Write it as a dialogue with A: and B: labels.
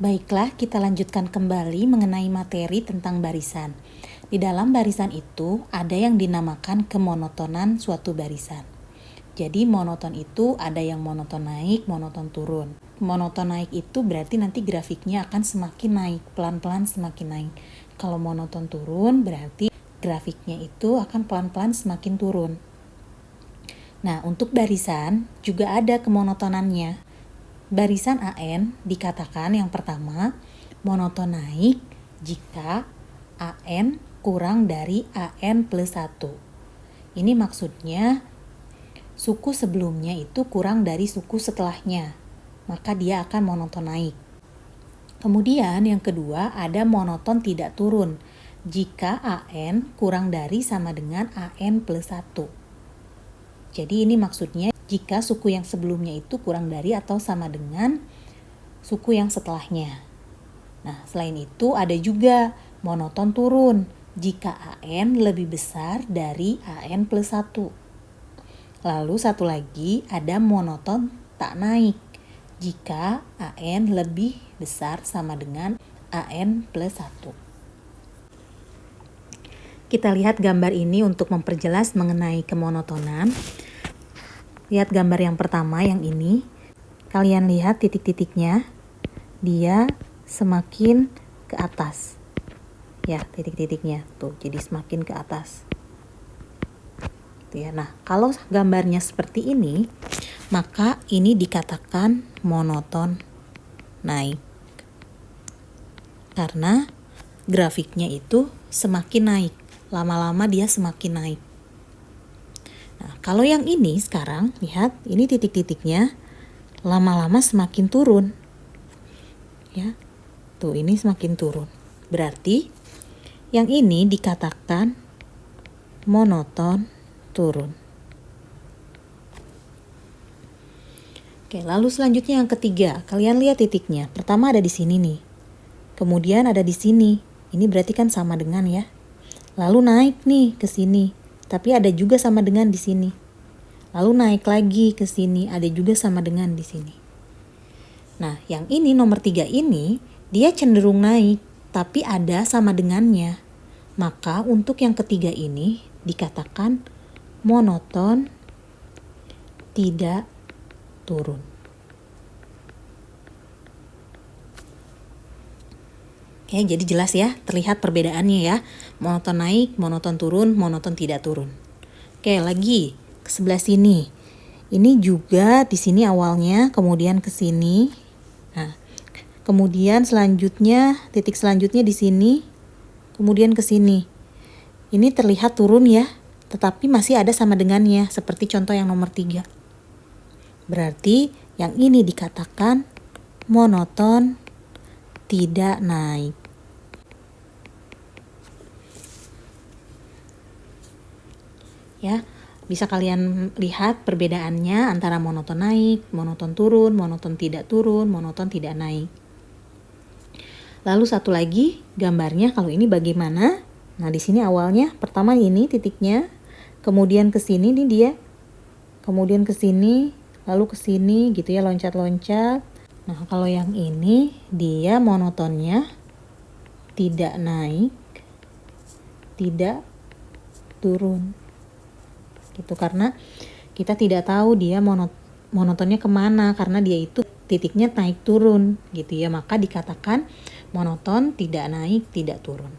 A: Baiklah, kita lanjutkan kembali mengenai materi tentang barisan. Di dalam barisan itu ada yang dinamakan kemonotonan suatu barisan. Jadi monoton itu ada yang monoton naik, monoton turun. Monoton naik itu berarti nanti grafiknya akan semakin naik, pelan-pelan semakin naik. Kalau monoton turun berarti grafiknya itu akan pelan-pelan semakin turun. Nah, untuk barisan juga ada kemonotonannya. Barisan AN dikatakan yang pertama monoton naik jika AN kurang dari AN plus 1. Ini maksudnya suku sebelumnya itu kurang dari suku setelahnya, maka dia akan monoton naik. Kemudian yang kedua ada monoton tidak turun jika AN kurang dari sama dengan AN plus 1. Jadi ini maksudnya jika suku yang sebelumnya itu kurang dari atau sama dengan suku yang setelahnya. Nah, selain itu ada juga monoton turun jika AN lebih besar dari AN plus 1. Lalu satu lagi ada monoton tak naik jika AN lebih besar sama dengan AN plus 1. Kita lihat gambar ini untuk memperjelas mengenai kemonotonan. Lihat gambar yang pertama yang ini. Kalian lihat titik-titiknya. Dia semakin ke atas. Ya, titik-titiknya tuh jadi semakin ke atas. Ya, nah, kalau gambarnya seperti ini, maka ini dikatakan monoton naik. Karena grafiknya itu semakin naik. Lama-lama dia semakin naik. Nah, kalau yang ini sekarang, lihat, ini titik-titiknya lama-lama semakin turun. Ya. Tuh, ini semakin turun. Berarti yang ini dikatakan monoton turun. Oke, lalu selanjutnya yang ketiga. Kalian lihat titiknya. Pertama ada di sini nih. Kemudian ada di sini. Ini berarti kan sama dengan ya. Lalu naik nih ke sini. Tapi ada juga sama dengan di sini. Lalu naik lagi ke sini, ada juga sama dengan di sini. Nah, yang ini nomor 3 ini, dia cenderung naik, tapi ada sama dengannya. Maka untuk yang ketiga ini dikatakan monoton tidak turun. Oke, jadi jelas ya, terlihat perbedaannya ya. Monoton naik, monoton turun, monoton tidak turun. Oke, lagi ke sebelah sini. Ini juga di sini awalnya, kemudian ke sini. Nah, kemudian selanjutnya, titik selanjutnya di sini, kemudian ke sini. Ini terlihat turun ya, tetapi masih ada sama dengannya, seperti contoh yang nomor 3. Berarti yang ini dikatakan monoton tidak naik. Ya, bisa kalian lihat perbedaannya antara monoton naik, monoton turun, monoton tidak turun, monoton tidak naik. Lalu satu lagi gambarnya kalau ini bagaimana? Nah, di sini awalnya pertama ini titiknya, kemudian ke sini nih dia. Kemudian ke sini, lalu ke sini gitu ya, loncat-loncat. Nah, kalau yang ini dia monotonnya tidak naik, tidak turun. Gitu, karena kita tidak tahu dia monotonnya kemana, karena dia itu titiknya naik turun gitu ya, maka dikatakan monoton tidak naik tidak turun.